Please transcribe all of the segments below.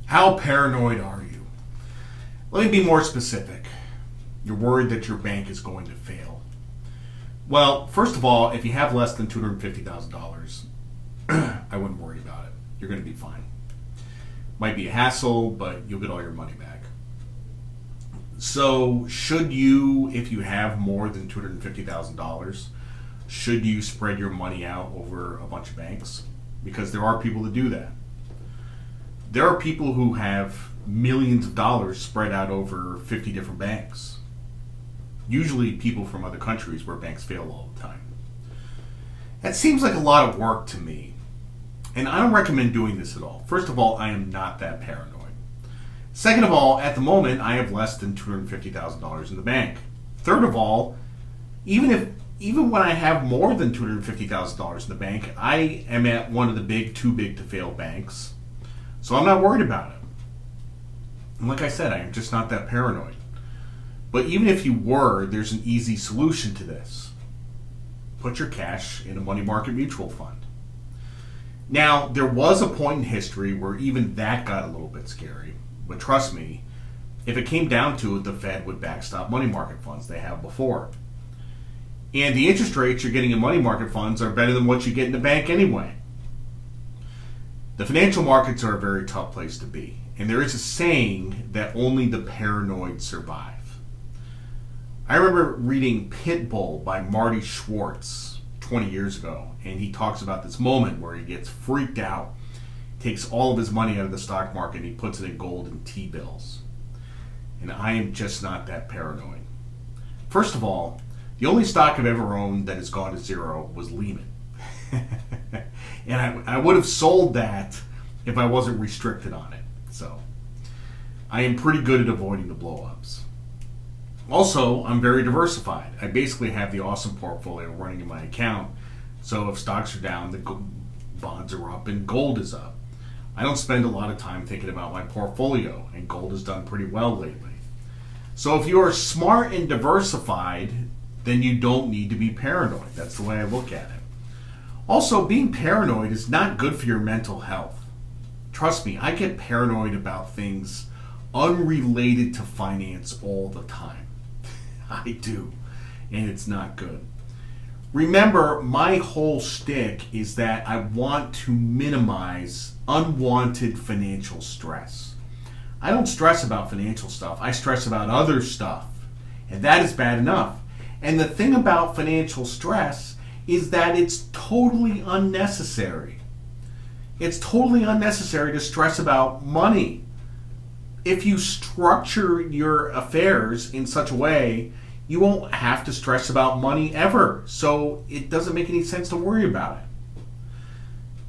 How paranoid are you? Let me be more specific. You're worried that your bank is going to fail. Well, first of all, if you have less than $250,000, I wouldn't worry about it. You're going to be fine. Might be a hassle, but you'll get all your money back. So, should you, if you have more than $250,000, should you spread your money out over a bunch of banks? Because there are people that do that. There are people who have millions of dollars spread out over 50 different banks. Usually people from other countries where banks fail all the time. That seems like a lot of work to me. And I don't recommend doing this at all. First of all, I am not that paranoid. Second of all, at the moment, I have less than $250,000 in the bank. Third of all, even when I have more than $250,000 in the bank, I am at one of the too big to fail banks. So I'm not worried about it. And like I said, I am just not that paranoid. But even if you were, there's an easy solution to this. Put your cash in a money market mutual fund. Now, there was a point in history where even that got a little bit scary. But trust me, if it came down to it, the Fed would backstop money market funds. They have before. And the interest rates you're getting in money market funds are better than what you get in the bank anyway. The financial markets are a very tough place to be. And there is a saying that only the paranoid survive. I remember reading Pitbull by Marty Schwartz 20 years ago. And he talks about this moment where he gets freaked out, takes all of his money out of the stock market, and he puts it in gold and T-bills. And I am just not that paranoid. First of all, the only stock I've ever owned that has gone to zero was Lehman. And I would have sold that if I wasn't restricted on it. So I am pretty good at avoiding the blow-ups. Also, I'm very diversified. I basically have the awesome portfolio running in my account. So if stocks are down, the bonds are up and gold is up. I don't spend a lot of time thinking about my portfolio, and gold has done pretty well lately. So if you are smart and diversified, then you don't need to be paranoid. That's the way I look at it. Also, being paranoid is not good for your mental health. Trust me, I get paranoid about things unrelated to finance all the time. I do, and it's not good. Remember, my whole shtick is that I want to minimize unwanted financial stress. I don't stress about financial stuff. I stress about other stuff, and that is bad enough. And the thing about financial stress is that it's totally unnecessary. It's totally unnecessary to stress about money. If you structure your affairs in such a way, you won't have to stress about money ever. So it doesn't make any sense to worry about it.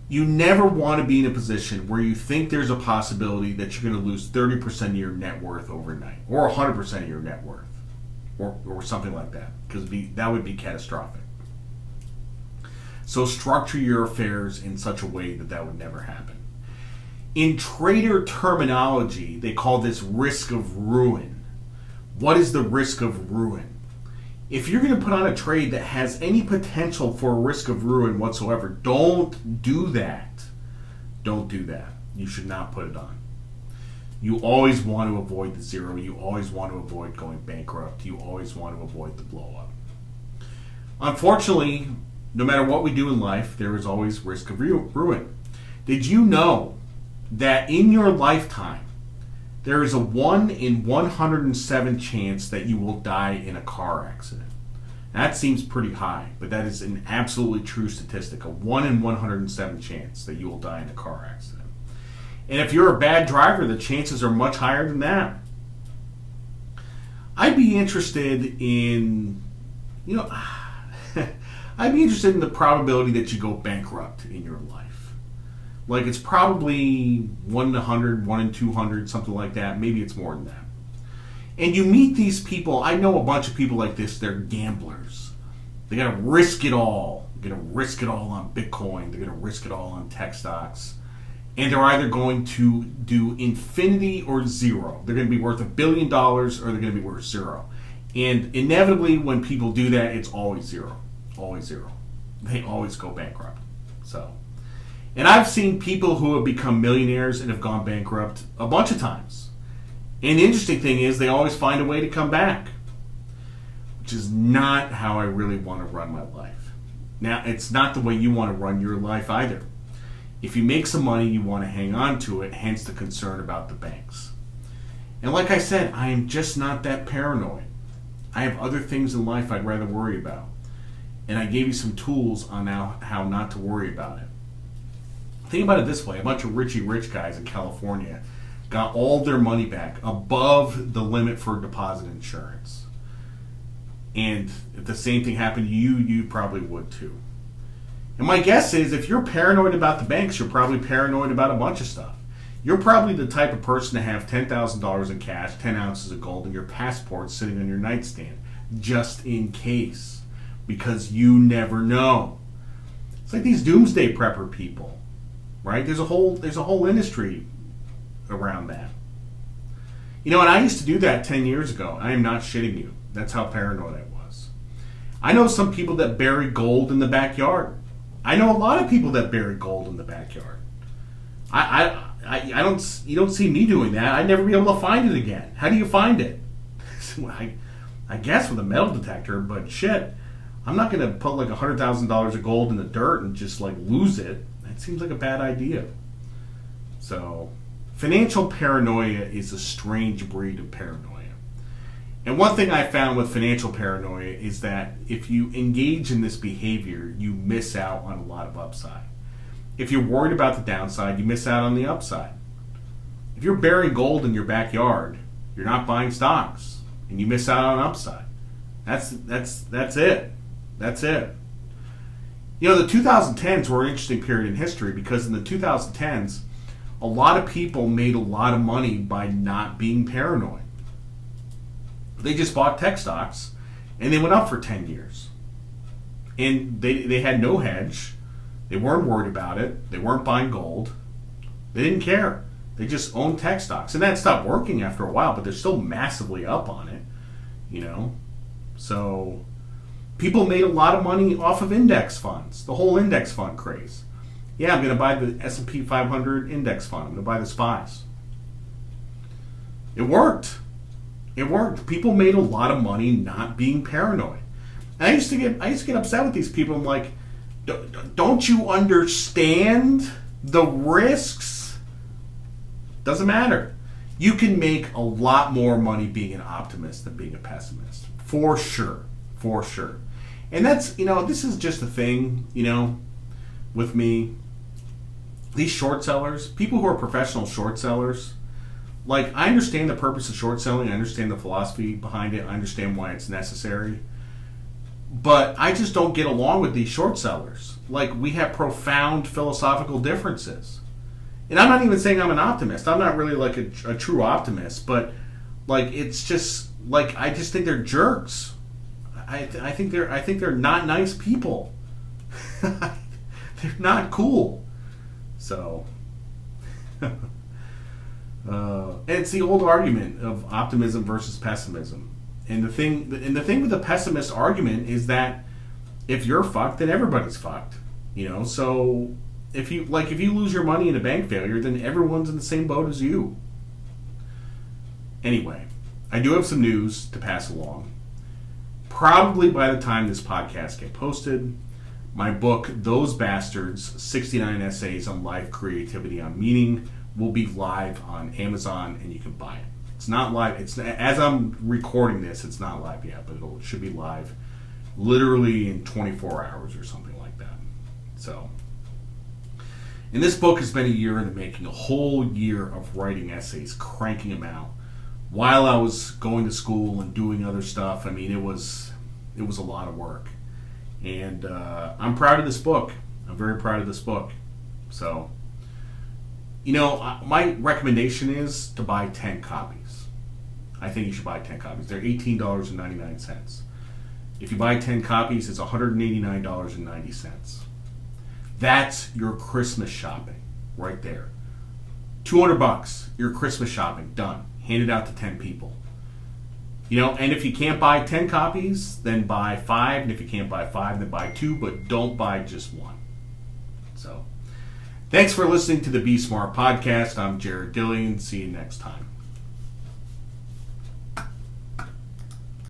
You never want to be in a position where you think there's a possibility that you're going to lose 30% of your net worth overnight, or 100% of your net worth, or something like that, because that would be catastrophic. So structure your affairs in such a way that would never happen. In trader terminology, they call this risk of ruin. What is the risk of ruin? If you're going to put on a trade that has any potential for a risk of ruin whatsoever, don't do that. Don't do that. You should not put it on. You always want to avoid the zero. You always want to avoid going bankrupt. You always want to avoid the blow up. Unfortunately, no matter what we do in life, there is always risk of ruin. Did you know that in your lifetime, there is a 1 in 107 chance that you will die in a car accident? That seems pretty high, but that is an absolutely true statistic. A 1 in 107 chance that you will die in a car accident. And if you're a bad driver, the chances are much higher than that. I'd be interested in, I'd be interested in the probability that you go bankrupt in your life. Like, it's probably 1 in 100, 1 in 200, something like that. Maybe it's more than that. And you meet these people. I know a bunch of people like this. They're gamblers. They got to risk it all. They're going to risk it all on Bitcoin. They're going to risk it all on tech stocks. And they're either going to do infinity or zero. They're going to be worth $1 billion or they're going to be worth zero. And inevitably, when people do that, it's always zero. Always zero. They always go bankrupt. So, And I've seen people who have become millionaires and have gone bankrupt a bunch of times. And the interesting thing is they always find a way to come back, which is not how I really want to run my life. Now, it's not the way you want to run your life either. If you make some money, you want to hang on to it, hence the concern about the banks. And like I said, I am just not that paranoid. I have other things in life I'd rather worry about. And I gave you some tools on how not to worry about it. Think about it this way. A bunch of richy rich guys in California got all their money back above the limit for deposit insurance. And if the same thing happened to you, you probably would too. And my guess is if you're paranoid about the banks, you're probably paranoid about a bunch of stuff. You're probably the type of person to have $10,000 in cash, 10 ounces of gold, and your passport sitting on your nightstand, just in case, because you never know. It's like these doomsday prepper people, right? There's a whole industry around that. You know, and I used to do that 10 years ago. I am not shitting you. That's how paranoid I was. I know some people that bury gold in the backyard. I know a lot of people that bury gold in the backyard. You don't see me doing that. I'd never be able to find it again. How do you find it? I guess with a metal detector, but shit, I'm not going to put like $100,000 of gold in the dirt and just like lose it. That seems like a bad idea. So, financial paranoia is a strange breed of paranoia. And one thing I found with financial paranoia is that if you engage in this behavior, you miss out on a lot of upside. If you're worried about the downside, you miss out on the upside. If you're burying gold in your backyard, you're not buying stocks, and you miss out on upside. That's it. That's it. You know, the 2010s were an interesting period in history because in the 2010s, a lot of people made a lot of money by not being paranoid. They just bought tech stocks, and they went up for 10 years. And they had no hedge. They weren't worried about it. They weren't buying gold. They didn't care. They just owned tech stocks. And that stopped working after a while, but they're still massively up on it, you know. So people made a lot of money off of index funds, the whole index fund craze. Yeah, I'm going to buy the S&P 500 index fund. I'm going to buy the SPYs. It worked. It worked. People made a lot of money not being paranoid. And I used to get upset with these people. I'm like, don't you understand the risks? Doesn't matter. You can make a lot more money being an optimist than being a pessimist. For sure. For sure. And that's, you know, this is just a thing, you know, with me. These short sellers, people who are professional short sellers, like, I understand the purpose of short selling. I understand the philosophy behind it. I understand why it's necessary. But I just don't get along with these short sellers. Like, we have profound philosophical differences. And I'm not even saying I'm an optimist. I'm not really like a true optimist. But, like, it's just, like, I just think they're jerks. I think they're not nice people. They're not cool. So, it's the old argument of optimism versus pessimism. And the thing with the pessimist argument is that if you're fucked, then everybody's fucked. You know, so if you lose your money in a bank failure, then everyone's in the same boat as you. Anyway, I do have some news to pass along. Probably by the time this podcast gets posted, my book, Those Bastards, 69 Essays on Life, Creativity, on Meaning, will be live on Amazon, and you can buy it. It's not live. It's as I'm recording this, it's not live yet, but it should be live literally in 24 hours or something like that. So, and this book has been a year in the making, a whole year of writing essays, cranking them out, while I was going to school and doing other stuff. I mean, it was a lot of work. And I'm proud of this book. I'm very proud of this book. So, you know, my recommendation is to buy 10 copies. I think you should buy 10 copies. They're $18.99. If you buy 10 copies, it's $189.90. That's your Christmas shopping right there. $200, your Christmas shopping, done. Hand it out to 10 people. You know, and if you can't buy 10 copies, then buy 5. And if you can't buy 5, then buy 2. But don't buy just one. So, Thanks for listening to the Be Smart podcast. I'm Jared Dillian. See you next time.